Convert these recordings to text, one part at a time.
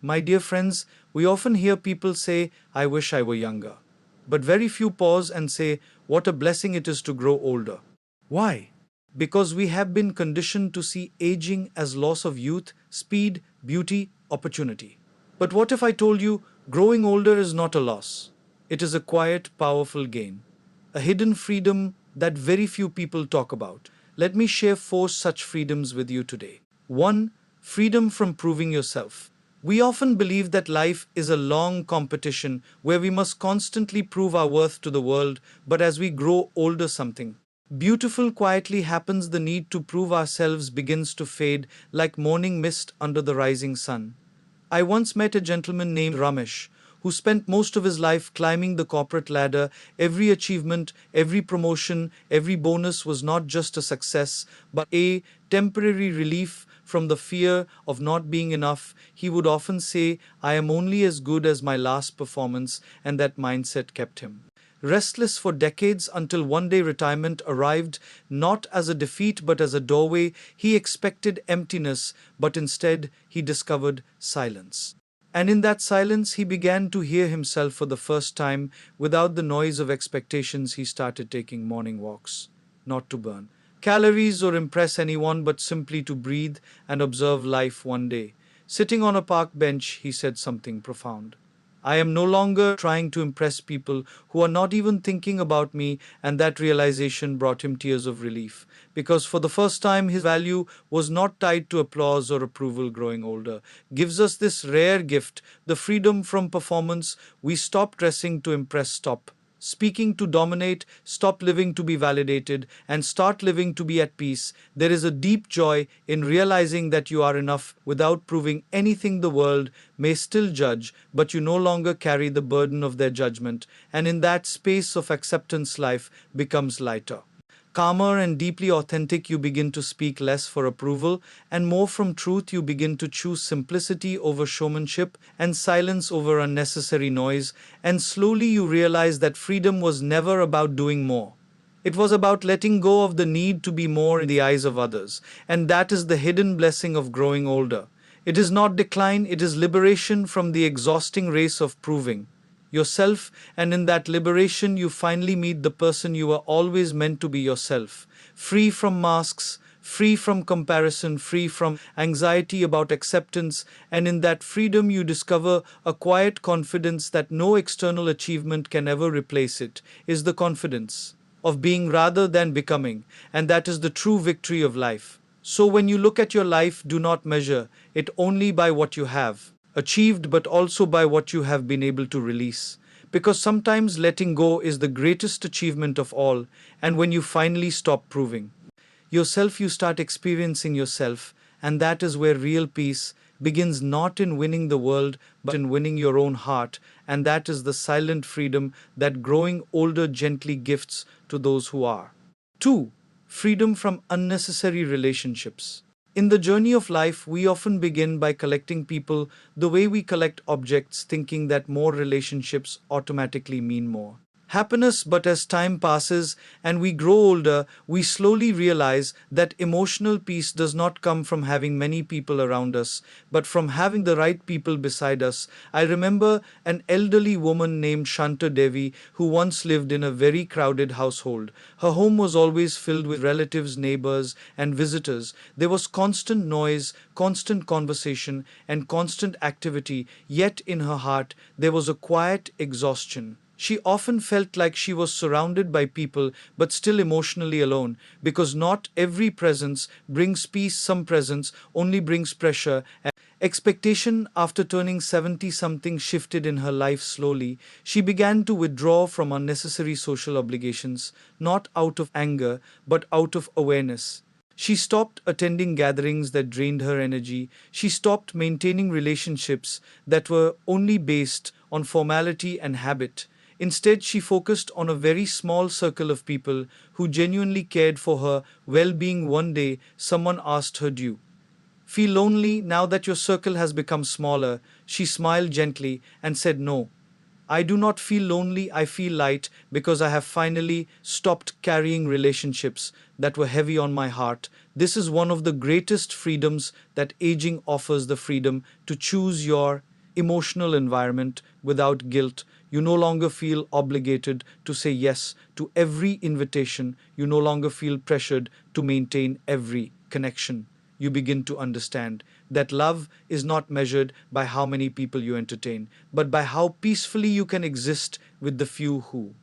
My dear friends, we often hear people say, I wish I were younger. But very few pause and say, what a blessing it is to grow older. Why? Because we have been conditioned to see aging as loss of youth, speed, beauty, opportunity. But what if I told you growing older is not a loss? It is a quiet, powerful gain, a hidden freedom that very few people talk about. Let me share four such freedoms with you today. 1. Freedom from proving yourself. We often believe that life is a long competition where we must constantly prove our worth to the world, but as we grow older, something beautiful quietly happens. The need to prove ourselves begins to fade like morning mist under the rising sun. I once met a gentleman named Ramesh who spent most of his life climbing the corporate ladder. Every achievement, every promotion, every bonus was not just a success, but a temporary relief from the fear of not being enough. He would often say, I am only as good as my last performance, and that mindset kept him restless for decades until one day retirement arrived, not as a defeat but as a doorway. He expected emptiness, but instead he discovered silence. And in that silence, he began to hear himself for the first time. Without the noise of expectations, he started taking morning walks, not to burn calories or impress anyone, but simply to breathe and observe life. One day, sitting on a park bench, he said something profound. I am no longer trying to impress people who are not even thinking about me, and that realization brought him tears of relief, because for the first time his value was not tied to applause or approval. Growing older gives us this rare gift, the freedom from performance. We stop dressing to impress, stop speaking to dominate, stop living to be validated, and start living to be at peace. There is a deep joy in realizing that you are enough without proving anything. The world may still judge, but you no longer carry the burden of their judgment, and in that space of acceptance, life becomes lighter, calmer, and deeply authentic. You begin to speak less for approval and more from truth. You begin to choose simplicity over showmanship and silence over unnecessary noise. And slowly you realize that freedom was never about doing more. It was about letting go of the need to be more in the eyes of others. And that is the hidden blessing of growing older. It is not decline, it is liberation from the exhausting race of proving yourself, and in that liberation, you finally meet the person you were always meant to be, yourself, free from masks, free from comparison, free from anxiety about acceptance, and in that freedom, you discover a quiet confidence that no external achievement can ever replace. It is the confidence of being rather than becoming, and that is the true victory of life. So, when you look at your life, do not measure it only by what you have achieved, but also by what you have been able to release. Because sometimes letting go is the greatest achievement of all, and when you finally stop proving yourself, you start experiencing yourself, and that is where real peace begins, not in winning the world, but in winning your own heart, and that is the silent freedom that growing older gently gifts to those who are. 2. Freedom from unnecessary relationships. In the journey of life, we often begin by collecting people the way we collect objects, thinking that more relationships automatically mean more happiness. But as time passes and we grow older, we slowly realize that emotional peace does not come from having many people around us, but from having the right people beside us. I remember an elderly woman named Shanta Devi who once lived in a very crowded household. Her home was always filled with relatives, neighbors, and visitors. There was constant noise, constant conversation, and constant activity, yet in her heart there was a quiet exhaustion. She often felt like she was surrounded by people but still emotionally alone, because not every presence brings peace. Some presence only brings pressure and expectation. After turning 70, something shifted in her life slowly. She began to withdraw from unnecessary social obligations, not out of anger but out of awareness. She stopped attending gatherings that drained her energy. She stopped maintaining relationships that were only based on formality and habit. Instead, she focused on a very small circle of people who genuinely cared for her well being. One day, someone asked her, do you feel lonely now that your circle has become smaller? She smiled gently and said, no, I do not feel lonely. I feel light because I have finally stopped carrying relationships that were heavy on my heart. This is one of the greatest freedoms that aging offers, the freedom to choose your emotional environment without guilt. You no longer feel obligated to say yes to every invitation. You no longer feel pressured to maintain every connection. You begin to understand that love is not measured by how many people you entertain, but by how peacefully you can exist with the few who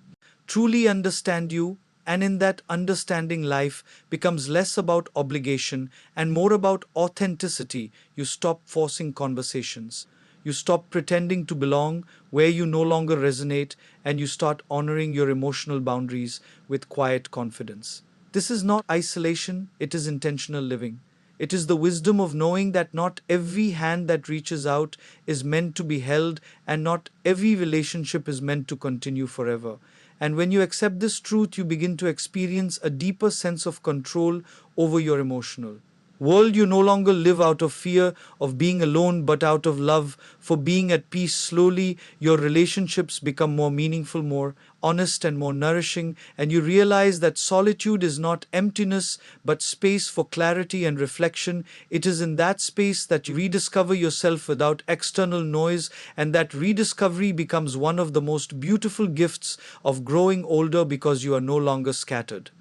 truly understand you. And in that understanding, life becomes less about obligation and more about authenticity. You stop forcing conversations. You stop pretending to belong where you no longer resonate, and you start honoring your emotional boundaries with quiet confidence. This is not isolation, it is intentional living. It is the wisdom of knowing that not every hand that reaches out is meant to be held, and not every relationship is meant to continue forever. And when you accept this truth, you begin to experience a deeper sense of control over your emotional world. You no longer live out of fear of being alone, but out of love for being at peace. Slowly, your relationships become more meaningful, more honest, and more nourishing, and you realize that solitude is not emptiness, but space for clarity and reflection. It is in that space that you rediscover yourself without external noise, and that rediscovery becomes one of the most beautiful gifts of growing older, because you are no longer scattered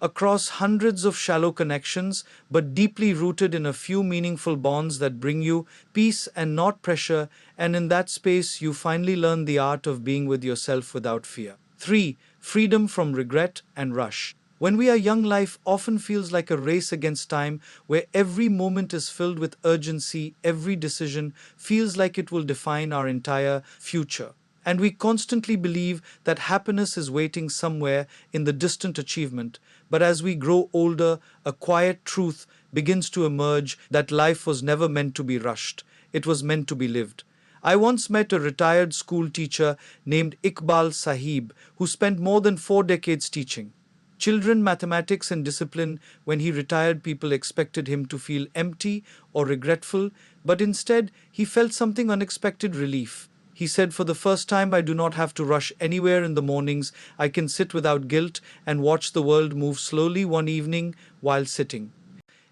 across hundreds of shallow connections, but deeply rooted in a few meaningful bonds that bring you peace and not pressure. And in that space, you finally learn the art of being with yourself without fear. 3. Freedom from regret and rush. When we are young, life often feels like a race against time, where every moment is filled with urgency, every decision feels like it will define our entire future. And we constantly believe that happiness is waiting somewhere in the distant achievement. But as we grow older, a quiet truth begins to emerge, that life was never meant to be rushed. It was meant to be lived. I once met a retired school teacher named Iqbal Sahib, who spent more than 4 decades teaching children mathematics and discipline. When he retired, people expected him to feel empty or regretful, but instead he felt something unexpected: relief. He said, "For the first time, I do not have to rush anywhere in the mornings. I can sit without guilt and watch the world move slowly." One evening, while sitting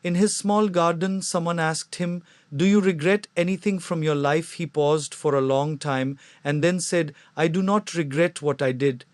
in his small garden, someone asked him, "Do you regret anything from your life?" He paused for a long time and then said, "I do not regret what I did.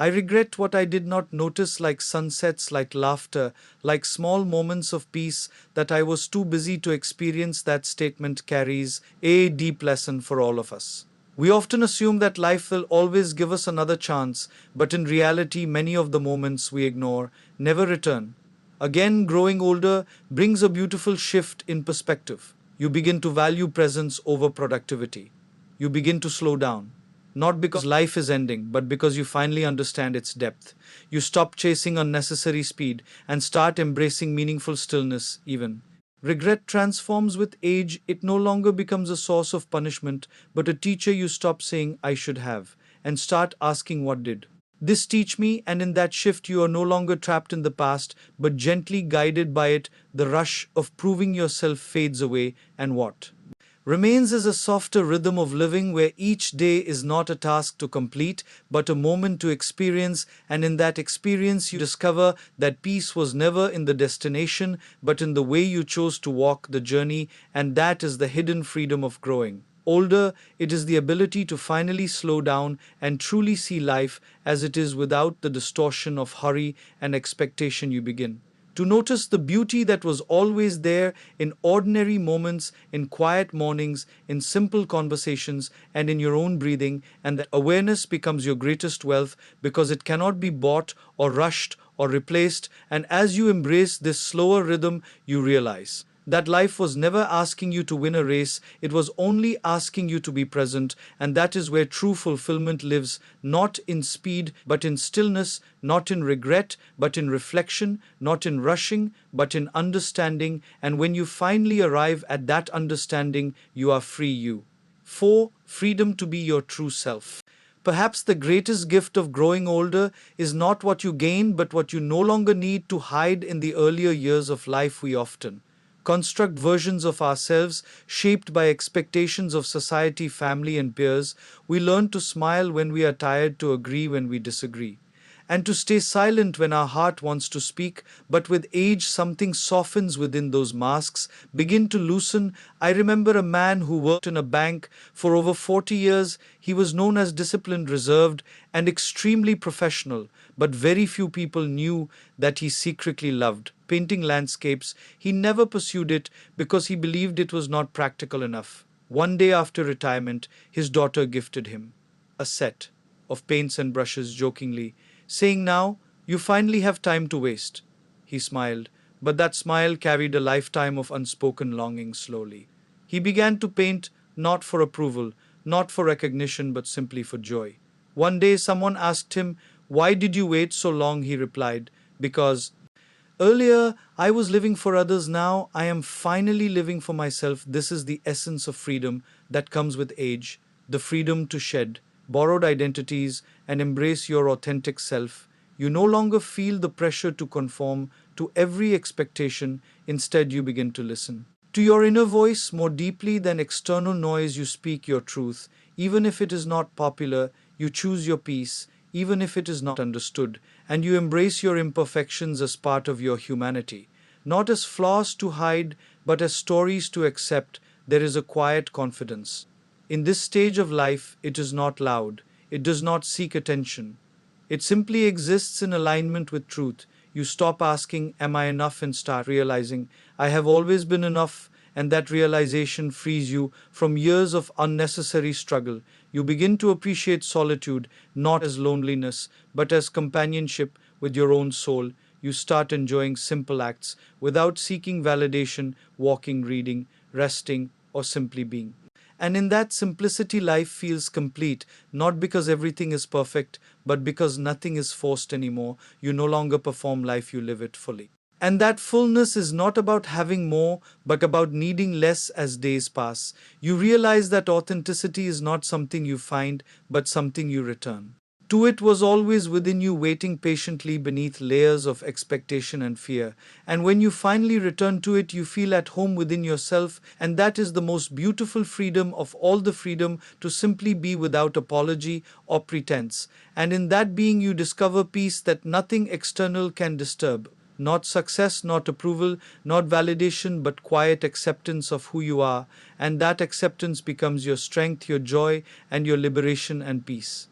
I regret what I did not notice, like sunsets, like laughter, like small moments of peace that I was too busy to experience." That statement carries a deep lesson for all of us. We often assume that life will always give us another chance, but in reality, many of the moments we ignore never return. Again, growing older brings a beautiful shift in perspective. You begin to value presence over productivity. You begin to slow down, not because life is ending, but because you finally understand its depth. You stop chasing unnecessary speed and start embracing meaningful stillness, even. Regret transforms with age. It no longer becomes a source of punishment, but a teacher. You stop saying, "I should have," and start asking, "What did this teach me?" And in that shift, you are no longer trapped in the past, but gently guided by it. The rush of proving yourself fades away, and what remains is a softer rhythm of living, where each day is not a task to complete, but a moment to experience. And in that experience, you discover that peace was never in the destination, but in the way you chose to walk the journey. And that is the hidden freedom of growing older. It is the ability to finally slow down and truly see life as it is, without the distortion of hurry and expectation. You begin to notice the beauty that was always there, in ordinary moments, in quiet mornings, in simple conversations, and in your own breathing. And that awareness becomes your greatest wealth, because it cannot be bought or rushed or replaced. And as you embrace this slower rhythm, you realize that life was never asking you to win a race, it was only asking you to be present. And that is where true fulfillment lives, not in speed, but in stillness, not in regret, but in reflection, not in rushing, but in understanding. And when you finally arrive at that understanding, you are free. 4. Freedom to be your true self. Perhaps the greatest gift of growing older is not what you gain, but what you no longer need to hide. In the earlier years of life, we often construct versions of ourselves shaped by expectations of society, family, and peers. We learn to smile when we are tired, to agree when we disagree, and to stay silent when our heart wants to speak. But with age, something softens within those masks, begin to loosen. I remember a man who worked in a bank for over 40 years. He was known as disciplined, reserved, and extremely professional, but very few people knew that he secretly loved painting landscapes. He never pursued it because he believed it was not practical enough. One day after retirement, his daughter gifted him a set of paints and brushes jokingly, saying, "Now you finally have time to waste." He smiled, but that smile carried a lifetime of unspoken longing slowly. He began to paint not for approval, not for recognition, but simply for joy. One day someone asked him, "Why did you wait so long?" He replied, "Because earlier, I was living for others. Now, I am finally living for myself." This is the essence of freedom that comes with age, the freedom to shed borrowed identities and embrace your authentic self. You no longer feel the pressure to conform to every expectation. Instead, you begin to listen to your inner voice more deeply than external noise. You speak your truth, even if it is not popular. You choose your peace, even if it is not understood, and you embrace your imperfections as part of your humanity, not as flaws to hide, but as stories to accept. There is a quiet confidence. In this stage of life, it is not loud, it does not seek attention. It simply exists in alignment with truth. You stop asking, "Am I enough?" and start realizing, "I have always been enough." And that realization frees you from years of unnecessary struggle. You begin to appreciate solitude not as loneliness, but as companionship with your own soul. You start enjoying simple acts without seeking validation, walking, reading, resting, or simply being. And in that simplicity, life feels complete, not because everything is perfect, but because nothing is forced anymore. You no longer perform life, you live it fully. And that fullness is not about having more, but about needing less as days pass. You realize that authenticity is not something you find, but something you return to. It was always within you, waiting patiently beneath layers of expectation and fear. And when you finally return to it, you feel at home within yourself. And that is the most beautiful freedom of all, the freedom to simply be without apology or pretense. And in that being, you discover peace that nothing external can disturb. Not success, not approval, not validation, but quiet acceptance of who you are. And that acceptance becomes your strength, your joy, and your liberation and peace.